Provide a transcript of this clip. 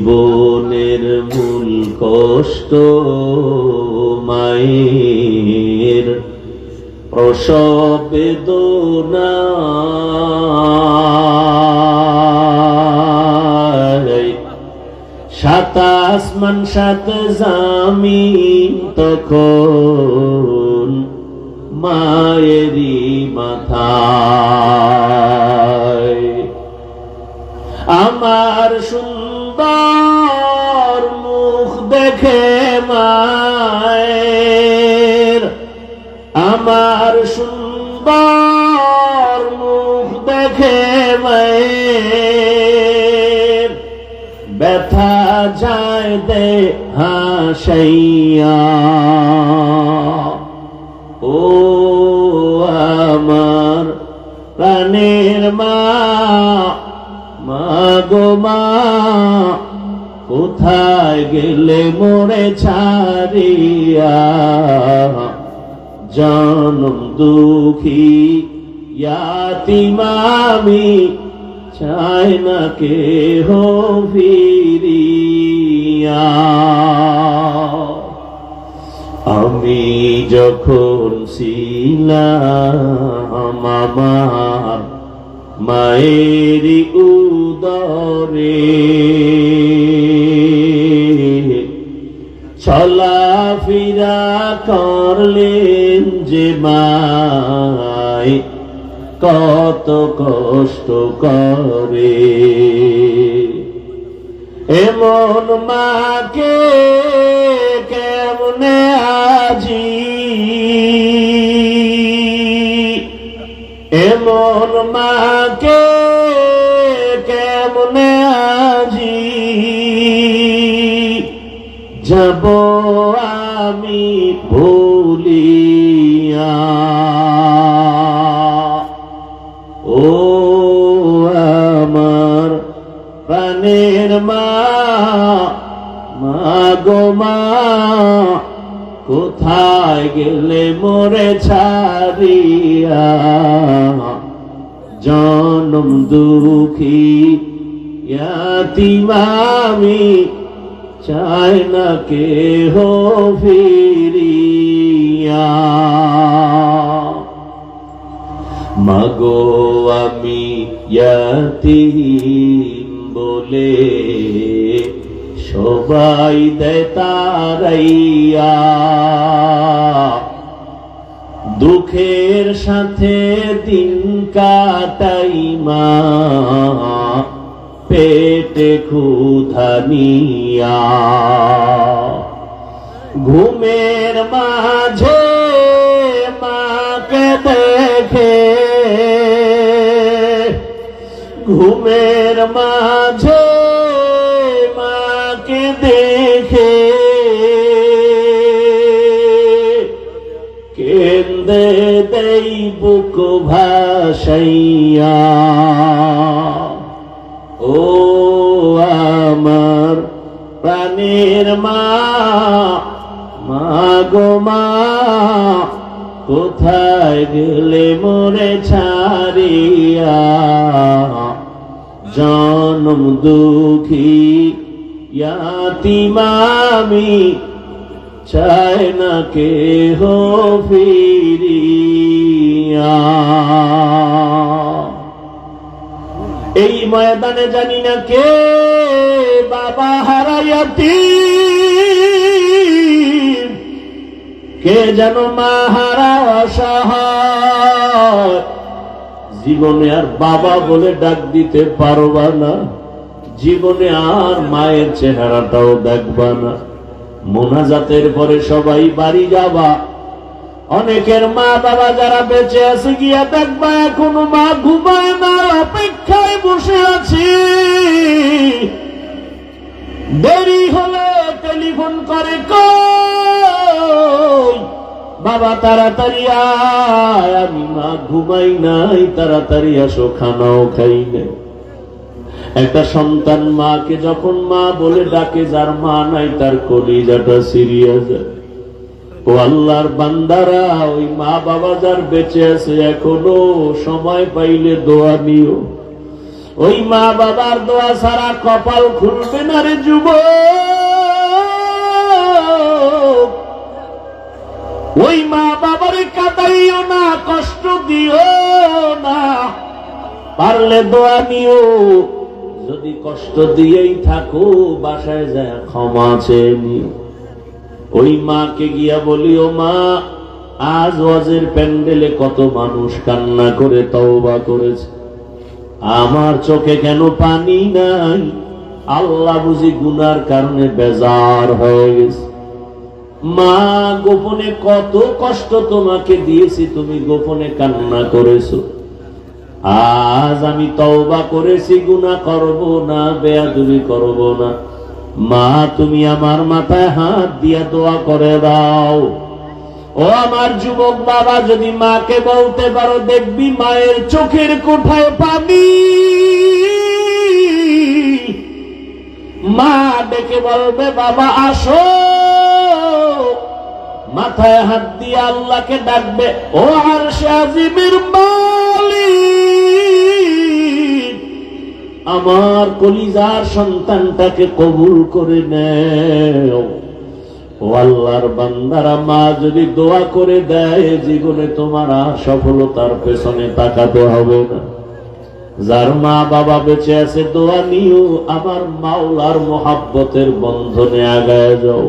জীবনের মূল কষ্ট মায়ের প্রসব বেদনা, সাত আসমান সাত জামিন তখন মায়েরই মাথায়। আমার সুন্দর মুখ দেখে মায়ের, আমার সুন্দর মুখ দেখে মায়ের ব্যথা যায় দে হাসাইয়া। ও আমার প্রাণের মা, মা গো মা, কোথায় গেলে মোরে ছাড়িয়া? জনম দুঃখী ইয়াতীম আমি, চাই না কেহ ফিরিয়া। আমি যখন ছিলাম আমার মায়েরই উদরে, চলাফেরা করলেন যে মায় কত কষ্ট করে। এমন মাকে কেমনে আজি, এমন মাকে কেমনে আজি যাব আমি ভুলিয়া। ও আমার প্রাণের মা, মা গো মা, কোথায় গেলে মোরে ছাড়িয়া? জনম দুঃখী ইয়াতীম আমি, চাই না কেহ ফিরিয়া। মাগো আমি ইয়াতীম বলে সবাই দেয় তাড়াইয়া, দুঃখের সাথে দিন কাটাই মা, পেটে ক্ষুধা নিয়া। ঘুমের মাঝে মাকে দেখে, ঘুমের মাঝে মাকে দেখে কেন্দে দেই বুক ভাসাইয়া। ও আমার প্রাণের মা, মা গো মা, কোথায় গেলে মোরে ছাড়িয়া? জনম দুঃখী ইয়াতীম আমি, চাই না কেহ ফিরিয়া। এই ময়দানে জানি না কে বাবা হারায়াতীম, কে যেন মা হারা অসহায়। জীবনে আর বাবা বলে ডাক দিতে পারবা না, জীবনে আর মায়ের চেহারাটাও দেখবা না। মোনাজাতের পরে সবাই বাড়ি যাবা, অনেকের মা বাবা যারা বেঁচে আছে গিয়া দেখবা এখনো মা ঘুমায় না, অপেক্ষায় বসে আছি। দেরি হলে টেলিফোন করে, কই বাবা তাড়াতাড়ি আয়, আমি মা ঘুমাই নাই, তাড়াতাড়ি আসো, খানাও খাই নাই। একটা সন্তান মাকে যখন মা বলে ডাকে, যার মা নাই তার কলিজাটা সিরিয়া যায়। ও আল্লাহর বান্দারা, ওই মা বাবা যার বেঁচে আছে এখনো সময় পাইলে দোয়া নিও। ওই মা বাবার দোয়া ছাড়া কপাল খুলবে না রে যুবক। ওই মা বাবারে কাঁদাইও না, কষ্ট দিও না, পারলে দোয়া নিও। যদি কষ্ট দিয়েই থাকো বাসায় যায় ক্ষমা চেয়ে নিও। ওই মাকে গিয়া বলিও, মা আজ ওয়াজের প্যান্ডেলে কত মানুষ কান্না করে তওবা করেছে, আমার চোখে কেন পানি নাই? আল্লাহ বুঝি গুনার কারণে বেজার হয়ে গেছে। মা গোপনে কত কষ্ট তোমাকে দিয়েছি, তুমি গোপনে কান্না করেছো। আজ আমি তওবা করেছি, গুনাহ করব না, বেয়াদবি করব না। মা তুমি আমার মাথায় হাত দিয়া দোয়া করে দাও। ও আমার যুবক বাবা, যদি মাকে বলতে পারো, দেখবি মায়ের চোখের কোঠায় পানি। মা ডেকে বলবে, বাবা আসো। মাথায় হাত দিয়ে আল্লাহকে ডাকবে, ও আরশে আজিমের মালিক, আমার কলিজার সন্তানটাকে কবুল করে নেও। ও আল্লাহর বান্দারা, মা যদি দোয়া করে দেয়, জীবনে তোমার আর সফলতার পেছনে তাকাতে হবে না। যার মা বাবা বেঁচে আছে, দোয়া নিও, আমার মাওলার মোহাব্বতের বন্ধনে আগায় যাও।